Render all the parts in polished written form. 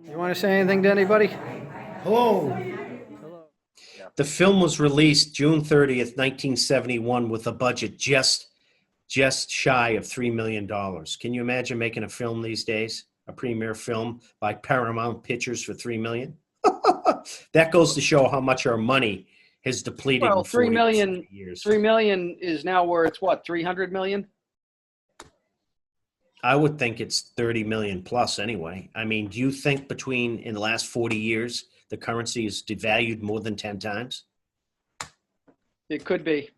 You want to say anything to anybody? Hello. Hello. The film was released June 30th, 1971, with a budget just shy of $3 million. Can you imagine making a film these days? A premiere film by Paramount Pictures for $3 million? That goes to show how much our money has depleted in Well, 40 years. 3 million is now worth what? 300 million? I would think it's 30 million plus anyway. I mean, do you think in the last 40 years, the currency is devalued more than 10 times? It could be.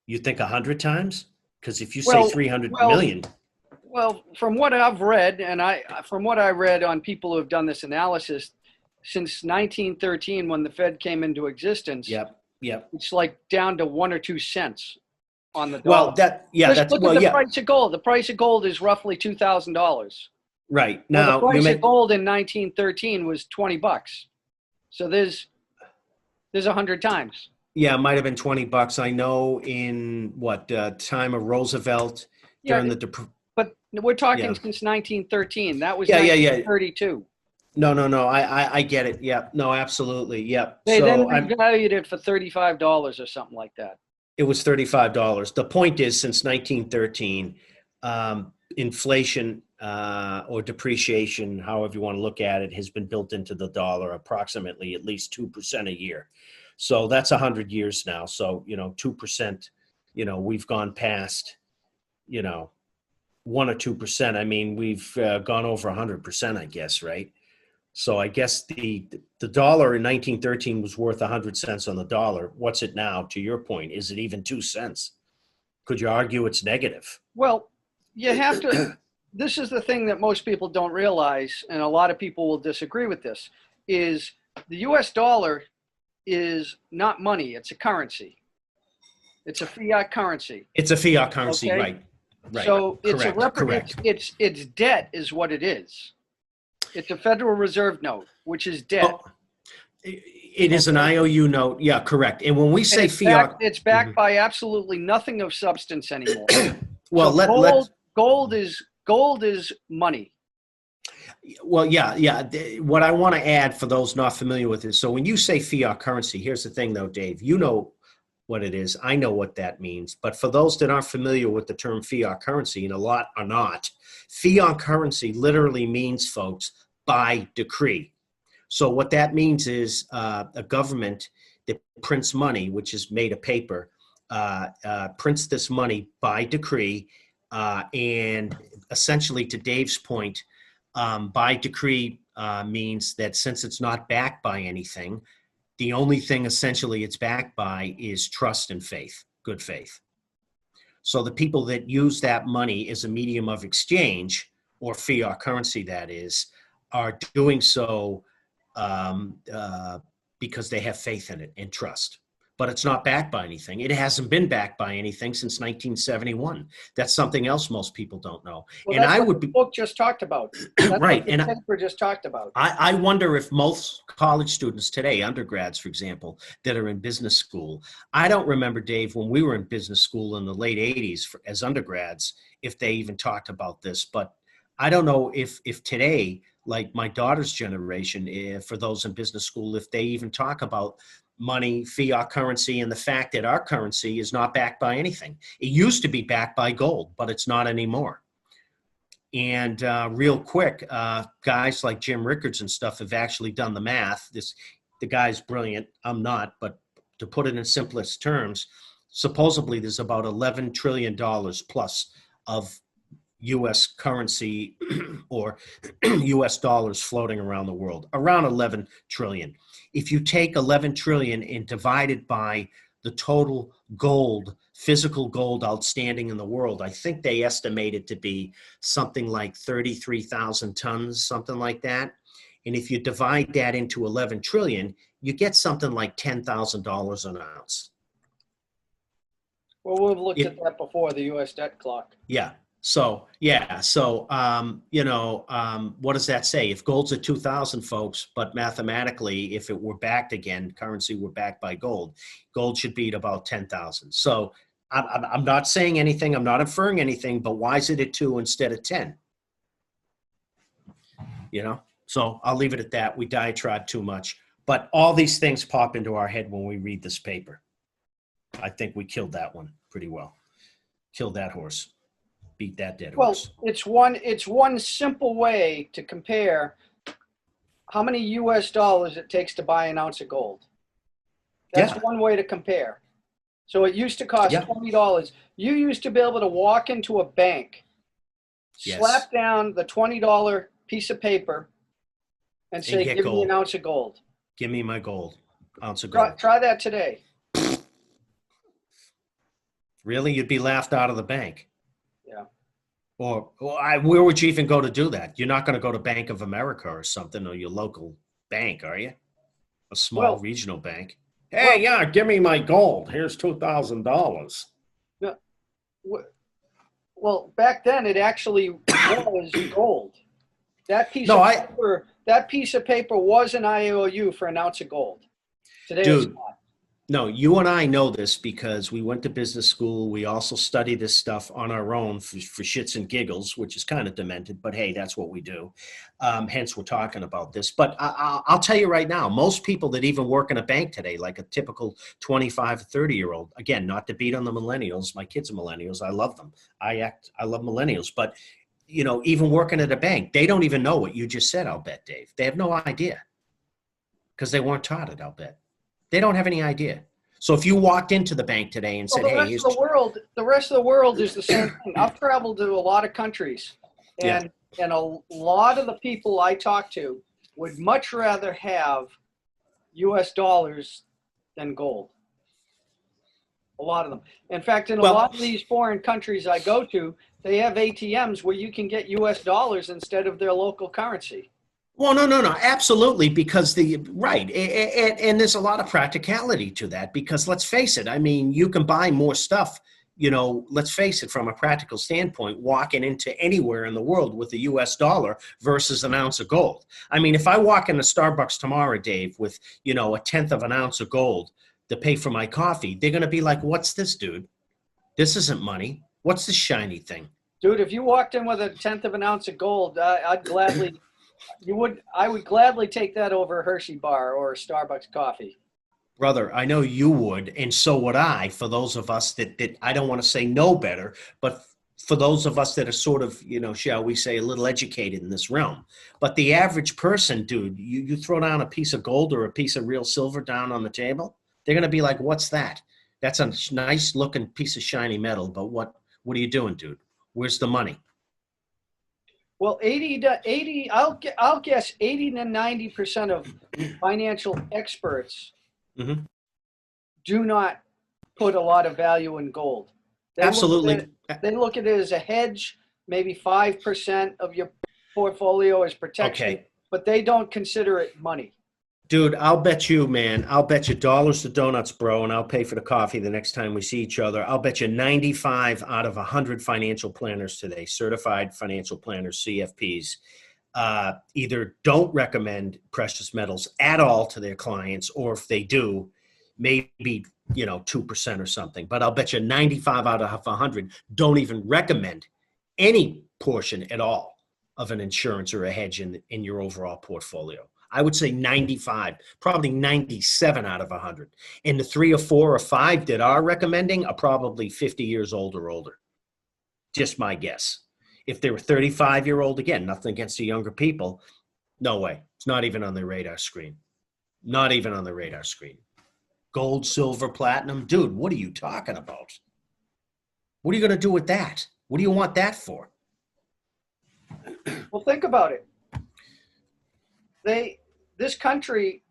You think 100 times? Because if you say Well, 300 well, million, well, from what I've read, from what I read on people who have done this analysis, since 1913, when the Fed came into existence, yep. it's like down to 1 or 2 cents on the Well, dollar. Just look at the yeah, price of gold. The price of gold is roughly $2,000. right. Well, the Now, price of gold in 1913 was $20. So there's 100 times. yeah, it might have been $20. I know in time of Roosevelt Yeah, during the but we're talking yeah. since 1913. That was Yeah. 1932. No. I get it. Yeah. No, absolutely. Yep. They then So revalued it for $35 or something like that. it was $35. The point is, since 1913, inflation or depreciation, however you want to look at it, has been built into the dollar approximately at least 2% a year. So that's 100 years now. So 2%. We've gone past 1 or 2%. I mean, we've gone over 100%, I guess, right? So I guess the dollar in 1913 was worth 100 cents on the dollar. What's it now? To your point, is it even 2 cents? Could you argue it's negative? Well, you have to. This is the thing that most people don't realize, and a lot of people will disagree with this, is the US dollar is not money, it's a currency. It's a fiat currency. It's a fiat currency, Okay? right? Right. So it's Correct. it's debt is what it is. It's a Federal Reserve note, which is debt. Oh, it is an IOU note. Yeah, correct. And when we say fiat, it's backed by absolutely nothing of substance anymore. well, So let's gold is money. well, yeah. What I want to add for those not familiar with it. So when you say fiat currency, here's the thing, though, Dave. You know what it is. I know what that means. But for those that aren't familiar with the term fiat currency, and a lot are not, fiat currency literally means, folks, by decree. So what that means is a government that prints money, which is made of paper, prints this money by decree, and essentially, to Dave's point, by decree means that since it's not backed by anything, the only thing essentially it's backed by is trust and faith, good faith. So the people that use that money as a medium of exchange, or fiat currency that is, are doing so because they have faith in it and trust. But it's not backed by anything. It hasn't been backed by anything since 1971. That's something else most people don't know. Well, And that's I what would the be book just talked about. That's right. what the And paper just talked about. I wonder if most college students today, undergrads, for example, that are in business school, I don't remember, Dave, when we were in business school in the late 80s as undergrads, if they even talked about this. But I don't know if today, like my daughter's generation, for those in business school, if they even talk about money, fiat currency, and the fact that our currency is not backed by anything. It used to be backed by gold, but it's not anymore. And real quick, guys like Jim Rickards and stuff have actually done the math. The guy's brilliant. I'm not, but to put it in simplest terms, supposedly there's about $11 trillion plus of U.S. currency or U.S. dollars floating around the world, around 11 trillion. If you take 11 trillion and divide it by the total gold, physical gold outstanding in the world, I think they estimate it to be something like 33,000 tons, something like that. And if you divide that into 11 trillion, you get something like $10,000 an ounce. Well, we've looked at that before, the U.S. debt clock. Yeah. So, what does that say? If gold's at 2,000, folks, but mathematically, if it were backed again, currency were backed by gold should be at about 10,000. So I'm not saying anything. I'm not inferring anything, but why is it at 2 instead of 10? So I'll leave it at that. We diatribe too much. But all these things pop into our head when we read this paper. I think we killed that one pretty well. Killed that horse. Beat that dead Well, horse. it's one simple way to compare how many US dollars it takes to buy an ounce of gold. That's Yeah. one way to compare. So it used to cost Yeah. $20. You used to be able to walk into a bank, Yes. slap down the $20 piece of paper, and say, get give me an gold. ounce of gold. Give me my gold. Ounce of Try, gold. try that today. Really? You'd be laughed out of the bank. Yeah. Or where would you even go to do that? You're not going to go to Bank of America or something, or your local bank, are you? A small Well- regional bank. Hey, yeah, give me my gold. Here's $2,000. Well, back then it actually was gold. That piece No, of paper, that piece of paper was an IOU for an ounce of gold. Today it's Dude, not. no, you and I know this because we went to business school. We also study this stuff on our own for shits and giggles, which is kind of demented, but hey, that's what we do. Hence, we're talking about this. But I'll tell you right now, most people that even work in a bank today, like a typical 25, 30-year-old, again, not to beat on the millennials. My kids are millennials. I love them. I love millennials. But, you know, even working at a bank, they don't even know what you just said, I'll bet, Dave. They have no idea because they weren't taught it, I'll bet. They don't have any idea. So if you walked into the bank today and said, Well, hey, here's the rest of the world is the same thing. I've traveled to a lot of countries, and a lot of the people I talk to would much rather have US dollars than gold. A lot of them. In fact, in a lot of these foreign countries I go to, they have ATMs where you can get US dollars instead of their local currency. Well, no, absolutely, because right, and there's a lot of practicality to that, because let's face it, I mean, you can buy more stuff, you know, let's face it, from a practical standpoint, walking into anywhere in the world with the US dollar versus an ounce of gold. I mean, if I walk into Starbucks tomorrow, Dave, with, you know, a tenth of an ounce of gold to pay for my coffee, they're going to be like, what's this, dude? This isn't money. What's this shiny thing? Dude, if you walked in with a tenth of an ounce of gold, I'd gladly... I would gladly take that over a Hershey bar or a Starbucks coffee. Brother, I know you would, and so would I, for those of us that I don't want to say know better, but for those of us that are sort of, you know, shall we say, a little educated in this realm. But the average person, dude, you throw down a piece of gold or a piece of real silver down on the table, they're going to be like, what's that? That's a nice looking piece of shiny metal, but what are you doing, dude? Where's the money? Well, 80 to 80, I'll guess 80 to 90% of financial experts do not put a lot of value in gold. Absolutely. They look at it as a hedge, maybe 5% of your portfolio as protection, Okay. but they don't consider it money. Dude, I'll bet you, man, I'll bet you dollars to donuts, bro, and I'll pay for the coffee the next time we see each other. I'll bet you 95 out of 100 financial planners today, certified financial planners, CFPs, either don't recommend precious metals at all to their clients, or if they do, maybe, you know, 2% or something. But I'll bet you 95 out of 100 don't even recommend any portion at all of an insurance or a hedge in your overall portfolio. I would say 95, probably 97 out of 100. And the 3 or 4 or 5 that are recommending are probably 50 years old or older. Just my guess. If they were 35-year-old, again, nothing against the younger people, no way. It's not even on their radar screen. Not even on the radar screen. Gold, silver, platinum. Dude, what are you talking about? What are you going to do with that? What do you want that for? Well, think about it. This country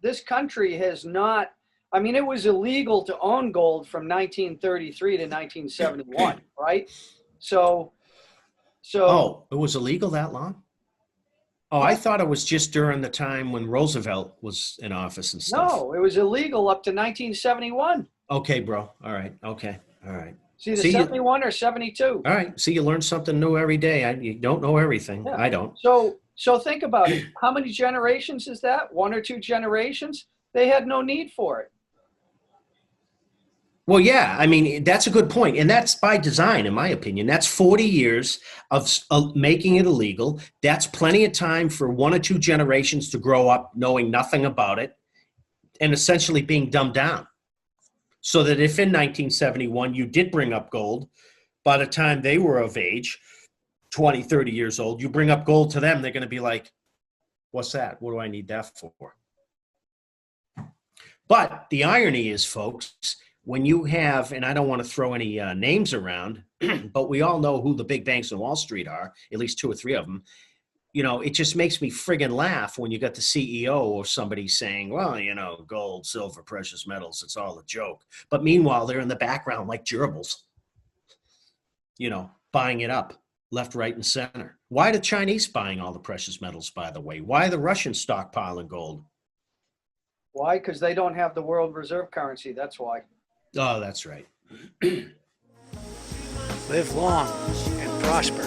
has not, I mean, it was illegal to own gold from 1933 to 1971, right? So Oh, it was illegal that long? Oh, I thought it was just during the time when Roosevelt was in office and stuff. no, it was illegal up to 1971. Okay, bro. All right. Okay. All right. It's either 71 or 72. All right. See, you learn something new every day. You don't know everything. Yeah. I don't. So think about it. How many generations is that? 1 or 2 generations? They had no need for it. Well, yeah, I mean, that's a good point. And that's by design, in my opinion. That's 40 years of making it illegal. That's plenty of time for one or two generations to grow up knowing nothing about it and essentially being dumbed down. So that if in 1971 you did bring up gold, by the time they were of age, 20, 30 years old, you bring up gold to them, they're going to be like, what's that? What do I need that for? But the irony is, folks, when you have, and I don't want to throw any names around, but we all know who the big banks on Wall Street are, at least two or three of them. You know, it just makes me friggin' laugh when you got the CEO or somebody saying, well, you know, gold, silver, precious metals, it's all a joke. But meanwhile, they're in the background like gerbils, you know, buying it up left, right, and center. Why are the Chinese buying all the precious metals, by the way? Why are the Russians stockpiling gold? Why? Because they don't have the world reserve currency. That's why. Oh, that's right. Live long and prosper.